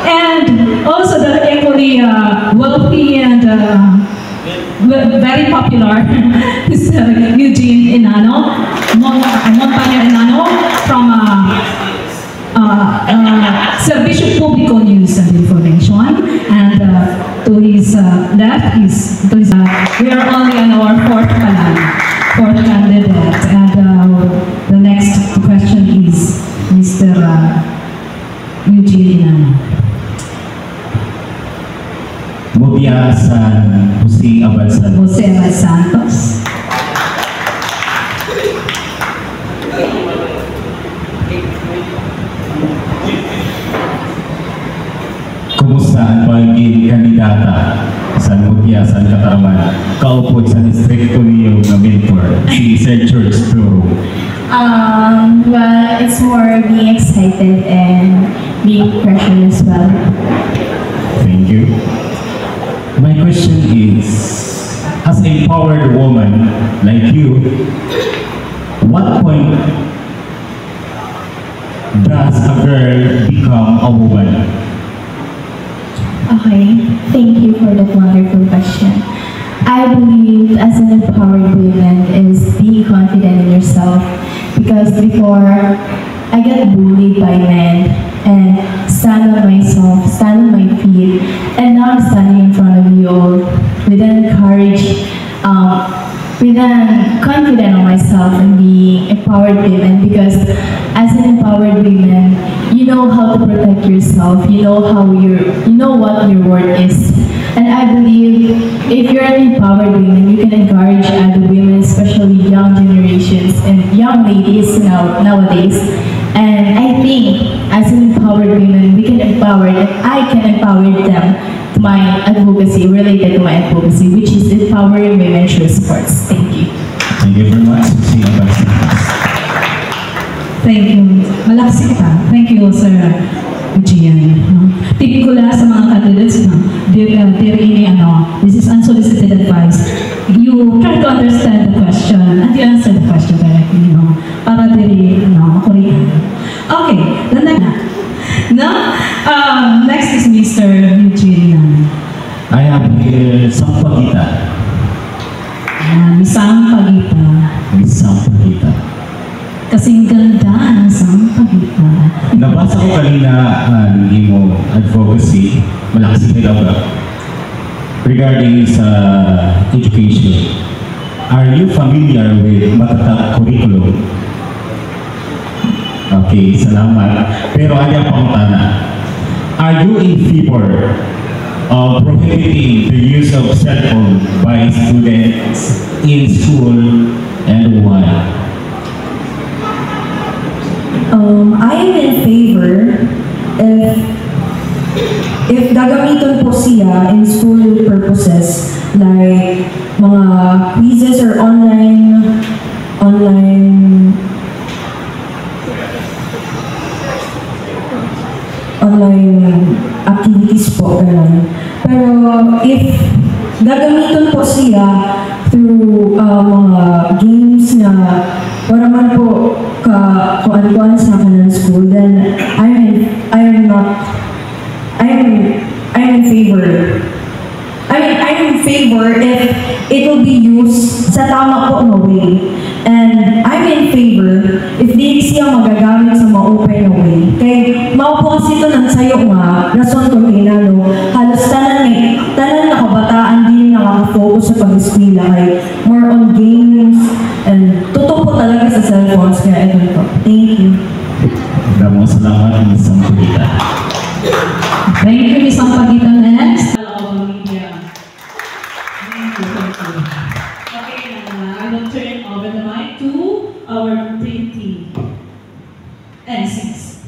And also the equally wealthy and very popular is Eugene Enano, Montaño Enano from Servicio Público News and Information. And to his left is, we are only on our fourth candidate. And the next question is Mr. Eugene Enano. Mubiasan Jose Abad Santos. Jose Abad Santos. Kumusta ang pagiging kandidata sa Mubiasan Katarman? Kaupo sa distrito niyo na mentor, si Sir George Turo. Well, it's more being excited and being pressured as well. Thank you. My question is, as a empowered woman like you, what point does a girl become a woman? Okay, thank you for that wonderful question. I believe as an empowered woman is being confident in yourself, because before I get bullied by men and stand on myself, stand on my feet, and now I'm standing in front of you all with an courage, with an confident on myself and being empowered women, because as an empowered woman, you know how to protect yourself, you know what your worth is. And I believe if you're an empowered woman, you can encourage other women, especially young generations and young ladies nowadays. And I think as an empowered woman, we can empower, and I can empower them to my advocacy, related to my advocacy, which is empowering women through sports. Thank you. Thank you very much. Thank you. Malakas kita. Thank you, Sir Eugene. Tip ko lang sa mga candidates, this is unsolicited advice. You try to understand the question and you answer the question directly, para makurihan. Okay, the next is Mr. Eugene. I have here Sampagita. Sampagita. Sampagita. Kasing ganda ng Sampagita. Nabasa ko kanina ang imo advocacy, malakas ito ba? Regarding sa education. Are you familiar with Matatak curriculum? Okay, salamat. Pero ayaw pang tana. Are you in favor of prohibiting the use of cell phone by students in school, and why? I am in favor if gagamiton po siya in school purposes, like mga quizzes or online activities po, ganun. Pero if gagamiton po siya through mga games na para man po kuan sa kanang school, then I'm in favor. I'm in favor if it will be used sa tama po na way. And I'm in favor if di siya magagamit sa ma-open na way. Kaya maupo kasi ito ng sayo nga, rason kung inano, halos tanan na kabataan din nakaka-focus sa pag-eskwela, kay more on games, and totoo po talaga sa cellphones, kaya ito po. Thank you. Maraming salamat, Ms. Sampagita. Thank you, Ms. Sampagita. Next. Okay, I will turn over the mic to our printing MCs.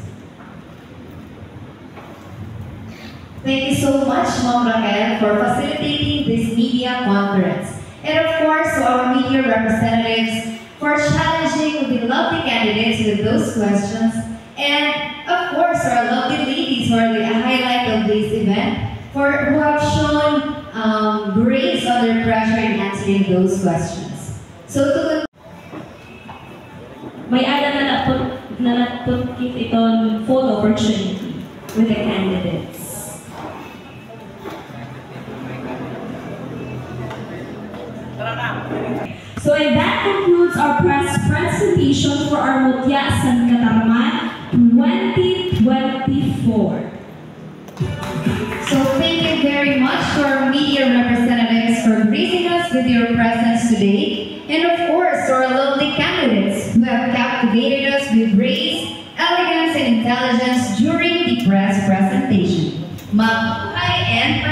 Thank you so much, Ma'am Raquel, for facilitating this media conference. And of course, to our media representatives for challenging the lovely candidates with those questions. And of course, our lovely ladies who are the highlight of this event, who have shown grace under pressure in answering those questions. So to may ada na natutkit itong full opportunity. with the candidates. So and that concludes our press presentation for our Mutya San Katarman 2024. So thank you very much to our media representatives for gracing us with your presence today. And of course, to our lovely candidates who have captivated us with grace, elegance, and intelligence during the press presentation. Mabuhay and